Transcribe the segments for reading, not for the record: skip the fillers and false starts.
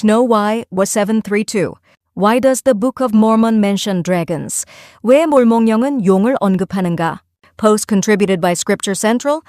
know why was 732. Why does the Book of Mormon mention dragons? 왜 몰몬경은 용을 언급하는가? Post contributed by Scripture Central.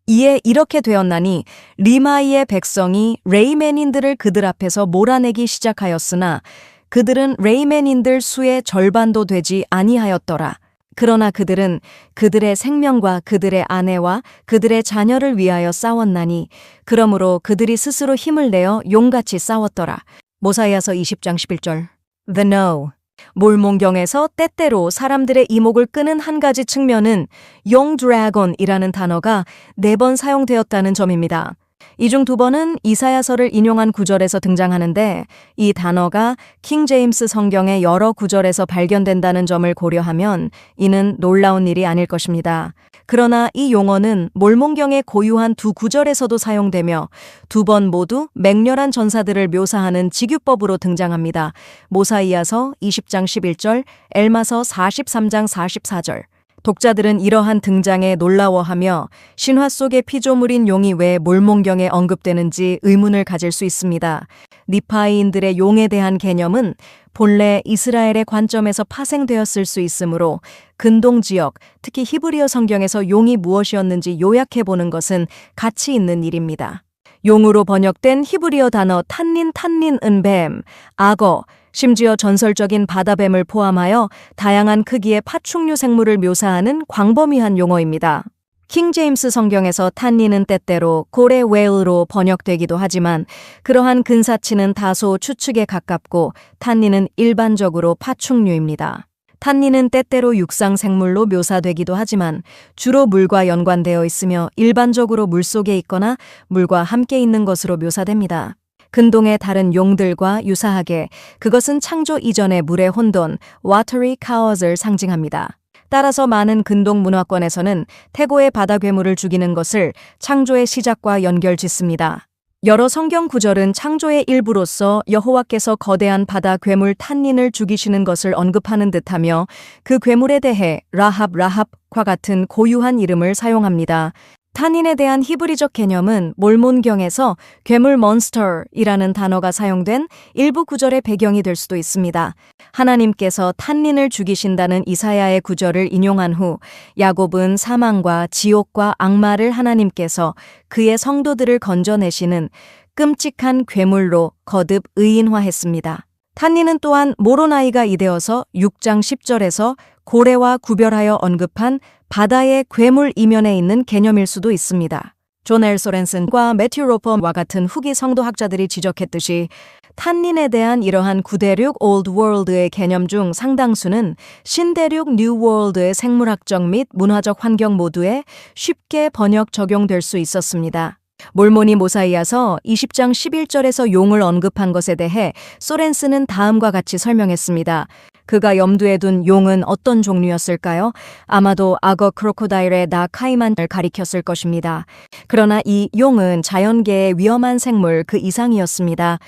이에 이렇게 되었나니 리마이의 백성이 레이맨인들을 그들 앞에서 몰아내기 시작하였으나 그들은 레이맨인들 수의 절반도 되지 아니하였더라. 그러나 그들은 그들의 생명과 그들의 아내와 그들의 자녀를 위하여 싸웠나니 그러므로 그들이 스스로 힘을 내어 용같이 싸웠더라. 모사이아서 20장 11절. The no. 몰몬경에서 때때로 사람들의 이목을 끄는 한 가지 측면은 용 드래곤이라는 단어가 4번 사용되었다는 점입니다. 이 중 2번은 이사야서를 인용한 구절에서 등장하는데 이 단어가 킹 제임스 성경의 여러 구절에서 발견된다는 점을 고려하면 이는 놀라운 일이 아닐 것입니다. 그러나 이 용어는 몰몬경의 고유한 2 구절에서도 사용되며 2번 모두 맹렬한 전사들을 묘사하는 직유법으로 등장합니다. 모사이아서 20장 11절, 엘마서 43장 44절. 독자들은 이러한 등장에 놀라워하며 신화 속의 피조물인 용이 왜 몰몬경에 언급되는지 의문을 가질 수 있습니다. 니파이인들의 용에 대한 개념은 본래 이스라엘의 관점에서 파생되었을 수 있으므로 근동 지역, 특히 히브리어 성경에서 용이 무엇이었는지 요약해보는 것은 가치 있는 일입니다. 용으로 번역된 히브리어 단어 탄닌은 뱀, 악어, 심지어 전설적인 바다뱀을 포함하여 다양한 크기의 파충류 생물을 묘사하는 광범위한 용어입니다. 킹 제임스 성경에서 탄닌은 때때로 고래 웨일로 번역되기도 하지만 그러한 근사치는 다소 추측에 가깝고 탄닌은 일반적으로 파충류입니다. 탄닌은 때때로 육상 생물로 묘사되기도 하지만 주로 물과 연관되어 있으며 일반적으로 물속에 있거나 물과 함께 있는 것으로 묘사됩니다. 근동의 다른 용들과 유사하게 그것은 창조 이전의 물의 혼돈, watery chaos을 상징합니다. 따라서 많은 근동 문화권에서는 태고의 바다 괴물을 죽이는 것을 창조의 시작과 연결짓습니다. 여러 성경 구절은 창조의 일부로서 여호와께서 거대한 바다 괴물 탄닌을 죽이시는 것을 언급하는 듯하며 그 괴물에 대해 라합과 같은 고유한 이름을 사용합니다. 탄닌에 대한 히브리적 개념은 몰몬경에서 괴물 몬스터이라는 단어가 사용된 일부 구절의 배경이 될 수도 있습니다. 하나님께서 탄닌을 죽이신다는 이사야의 구절을 인용한 후 야곱은 사망과 지옥과 악마를 하나님께서 그의 성도들을 건져내시는 끔찍한 괴물로 거듭 의인화했습니다. 탄닌은 또한 모로나이가 이되어서 6장 10절에서 고래와 구별하여 언급한 바다의 괴물 이면에 있는 개념일 수도 있습니다. 존 엘 소렌슨과 매튜 로퍼와 같은 후기 성도학자들이 지적했듯이 탄닌에 대한 이러한 구대륙 올드 월드의 개념 중 상당수는 신대륙 뉴 월드의 생물학적 및 문화적 환경 모두에 쉽게 번역 적용될 수 있었습니다. 몰모니 모사이아서 20장 11절에서 용을 언급한 것에 대해 소렌스는 다음과 같이 설명했습니다. 그가 염두에 둔 용은 어떤 종류였을까요? 아마도 악어 크로코다일의 나 카이만을 가리켰을 것입니다. 그러나 이 용은 자연계의 위험한 생물 그 이상이었습니다.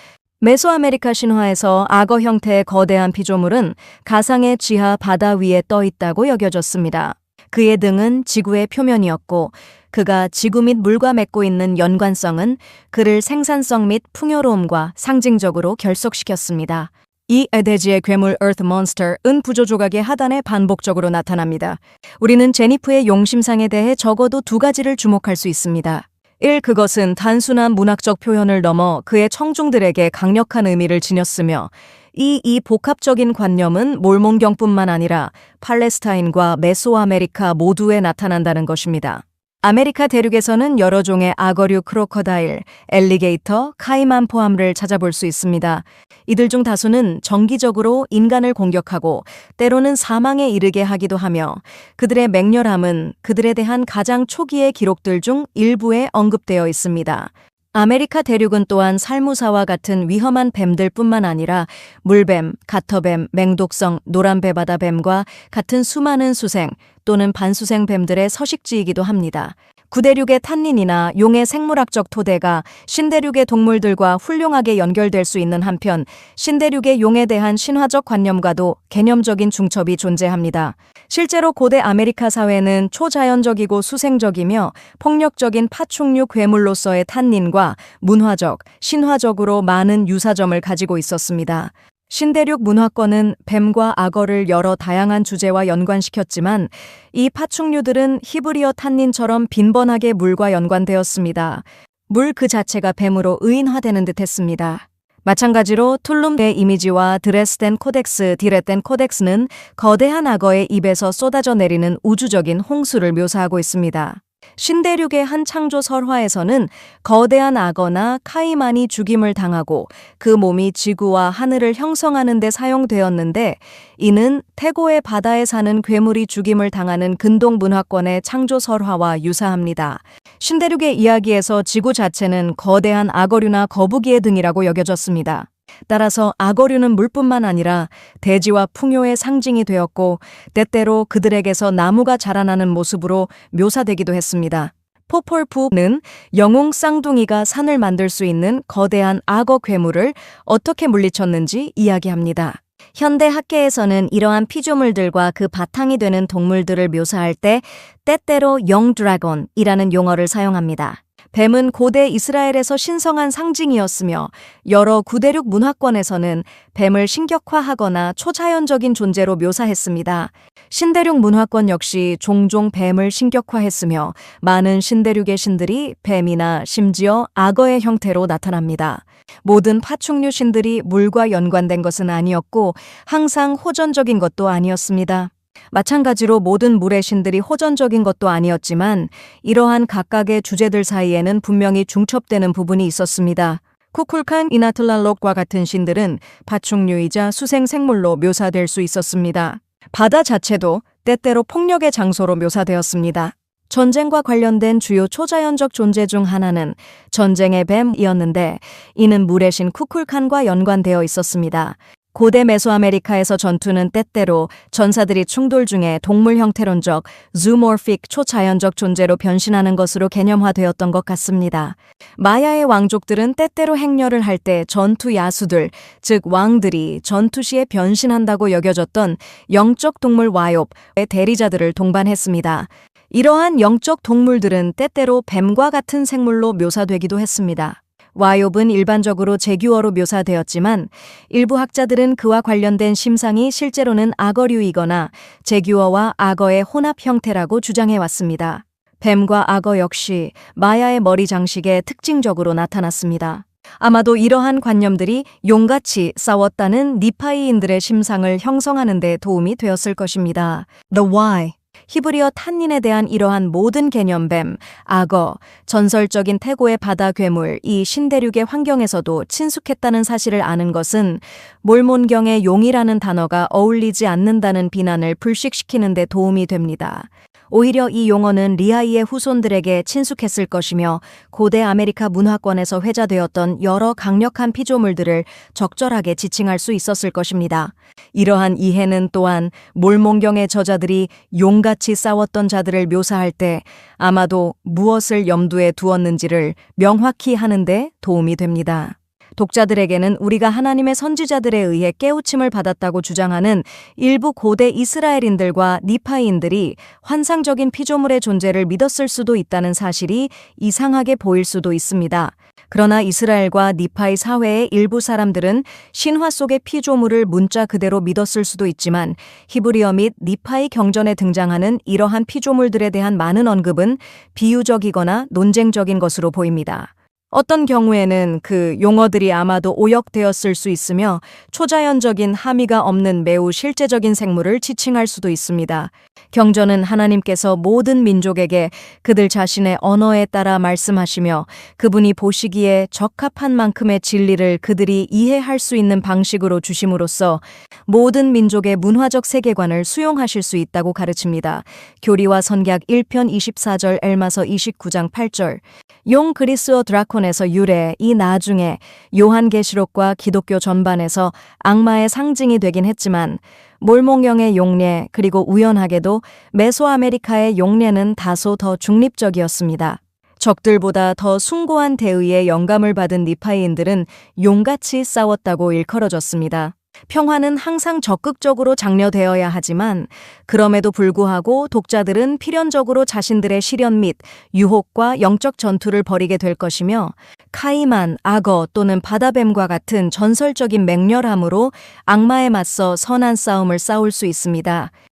메소아메리카 신화에서 악어 형태의 거대한 피조물은 가상의 지하 바다 위에 떠 있다고 여겨졌습니다. 그의 등은 지구의 표면이었고 그가 지구 및 물과 맺고 있는 연관성은 그를 생산성 및 풍요로움과 상징적으로 결속시켰습니다. 이 에데지의 괴물 Earth Monster은 부조 조각의 하단에 반복적으로 나타납니다. 우리는 제니프의 용심상에 대해 적어도 2가지를 주목할 수 있습니다. 1. 그것은 단순한 문학적 표현을 넘어 그의 청중들에게 강력한 의미를 지녔으며 이 복합적인 관념은 몰몬경뿐만 아니라 팔레스타인과 메소아메리카 모두에 나타난다는 것입니다. 아메리카 대륙에서는 여러 종의 악어류 크로커다일, 엘리게이터, 카이만 포함을 찾아볼 수 있습니다. 이들 중 다수는 정기적으로 인간을 공격하고 때로는 사망에 이르게 하기도 하며 그들의 맹렬함은 그들에 대한 가장 초기의 기록들 중 일부에 언급되어 있습니다. 아메리카 대륙은 또한 살무사와 같은 위험한 뱀들뿐만 아니라 물뱀, 가터뱀, 맹독성, 노란배바다뱀과 같은 수많은 수생 또는 반수생 뱀들의 서식지이기도 합니다. 구대륙의 탄닌이나 용의 생물학적 토대가 신대륙의 동물들과 훌륭하게 연결될 수 있는 한편 신대륙의 용에 대한 신화적 관념과도 개념적인 중첩이 존재합니다. 실제로 고대 아메리카 사회는 초자연적이고 수생적이며 폭력적인 파충류 괴물로서의 탄닌과 문화적, 신화적으로 많은 유사점을 가지고 있었습니다. 신대륙 문화권은 뱀과 악어를 여러 다양한 주제와 연관시켰지만 이 파충류들은 히브리어 탄닌처럼 빈번하게 물과 연관되었습니다. 물 그 자체가 뱀으로 의인화되는 듯했습니다. 마찬가지로 툴룸의 이미지와 드레스덴 코덱스는 거대한 악어의 입에서 쏟아져 내리는 우주적인 홍수를 묘사하고 있습니다. 신대륙의 한 창조 설화에서는 거대한 악어나 카이만이 죽임을 당하고 그 몸이 지구와 하늘을 형성하는 데 사용되었는데 이는 태고의 바다에 사는 괴물이 죽임을 당하는 근동 문화권의 창조 설화와 유사합니다. 신대륙의 이야기에서 지구 자체는 거대한 악어류나 거북이의 등이라고 여겨졌습니다. 따라서 악어류는 물뿐만 아니라 대지와 풍요의 상징이 되었고 때때로 그들에게서 나무가 자라나는 모습으로 묘사되기도 했습니다. 포폴푸는 영웅 쌍둥이가 산을 만들 수 있는 거대한 악어 괴물을 어떻게 물리쳤는지 이야기합니다. 현대 학계에서는 이러한 피조물들과 그 바탕이 되는 동물들을 묘사할 때 때때로 영 드래곤이라는 용어를 사용합니다. 뱀은 고대 이스라엘에서 신성한 상징이었으며 여러 구대륙 문화권에서는 뱀을 신격화하거나 초자연적인 존재로 묘사했습니다. 신대륙 문화권 역시 종종 뱀을 신격화했으며 많은 신대륙의 신들이 뱀이나 심지어 악어의 형태로 나타납니다. 모든 파충류 신들이 물과 연관된 것은 아니었고 항상 호전적인 것도 아니었습니다. 마찬가지로 모든 물의 신들이 호전적인 것도 아니었지만 이러한 각각의 주제들 사이에는 분명히 중첩되는 부분이 있었습니다. 쿠쿨칸 이나틀랄록과 같은 신들은 파충류이자 수생생물로 묘사될 수 있었습니다. 바다 자체도 때때로 폭력의 장소로 묘사되었습니다. 전쟁과 관련된 주요 초자연적 존재 중 하나는 전쟁의 뱀이었는데 이는 물의 신 쿠쿨칸과 연관되어 있었습니다. 고대 메소아메리카에서 전투는 때때로 전사들이 충돌 중에 동물 형태론적, zoomorphic 초자연적 존재로 변신하는 것으로 개념화되었던 것 같습니다. 마야의 왕족들은 때때로 행렬을 할 때 전투 야수들, 즉 왕들이 전투 시에 변신한다고 여겨졌던 영적 동물 와욥의 대리자들을 동반했습니다. 이러한 영적 동물들은 때때로 뱀과 같은 생물로 묘사되기도 했습니다. 와욥은 일반적으로 제규어로 묘사되었지만 일부 학자들은 그와 관련된 심상이 실제로는 악어류이거나 제규어와 악어의 혼합 형태라고 주장해왔습니다. 뱀과 악어 역시 마야의 머리 장식에 특징적으로 나타났습니다. 아마도 이러한 관념들이 용같이 싸웠다는 니파이인들의 심상을 형성하는 데 도움이 되었을 것입니다. The Why 히브리어 탄닌에 대한 이러한 모든 개념뱀, 악어, 전설적인 태고의 바다 괴물, 이 신대륙의 환경에서도 친숙했다는 사실을 아는 것은 몰몬경의 용이라는 단어가 어울리지 않는다는 비난을 불식시키는 데 도움이 됩니다. 오히려 이 용어는 리아이의 후손들에게 친숙했을 것이며 고대 아메리카 문화권에서 회자되었던 여러 강력한 피조물들을 적절하게 지칭할 수 있었을 것입니다. 이러한 이해는 또한 몰몬경의 저자들이 용같이 싸웠던 자들을 묘사할 때 아마도 무엇을 염두에 두었는지를 명확히 하는 데 도움이 됩니다. 독자들에게는 우리가 하나님의 선지자들에 의해 깨우침을 받았다고 주장하는 일부 고대 이스라엘인들과 니파이인들이 환상적인 피조물의 존재를 믿었을 수도 있다는 사실이 이상하게 보일 수도 있습니다. 그러나 이스라엘과 니파이 사회의 일부 사람들은 신화 속의 피조물을 문자 그대로 믿었을 수도 있지만 히브리어 및 니파이 경전에 등장하는 이러한 피조물들에 대한 많은 언급은 비유적이거나 논쟁적인 것으로 보입니다. 어떤 경우에는 그 용어들이 아마도 오역되었을 수 있으며 초자연적인 함의가 없는 매우 실제적인 생물을 지칭할 수도 있습니다. 경전은 하나님께서 모든 민족에게 그들 자신의 언어에 따라 말씀하시며 그분이 보시기에 적합한 만큼의 진리를 그들이 이해할 수 있는 방식으로 주심으로써 모든 민족의 문화적 세계관을 수용하실 수 있다고 가르칩니다. 교리와 선약 1편 24절 엘마서 29장 8절 용 그리스어 드라콘 레크시콘에서 유래, 이 나중에 요한계시록과 기독교 전반에서 악마의 상징이 되긴 했지만 몰몽령의 용례 그리고 우연하게도 메소아메리카의 용례는 다소 더 중립적이었습니다. 적들보다 더 숭고한 대의에 영감을 받은 니파이인들은 용같이 싸웠다고 일컬어졌습니다. 평화는 항상 적극적으로 장려되어야 하지만 그럼에도 불구하고 독자들은 필연적으로 자신들의 시련 및 유혹과 영적 전투를 벌이게 될 것이며 카이만, 악어 또는 바다뱀과 같은 전설적인 맹렬함으로 악마에 맞서 선한 싸움을 싸울 수 있습니다.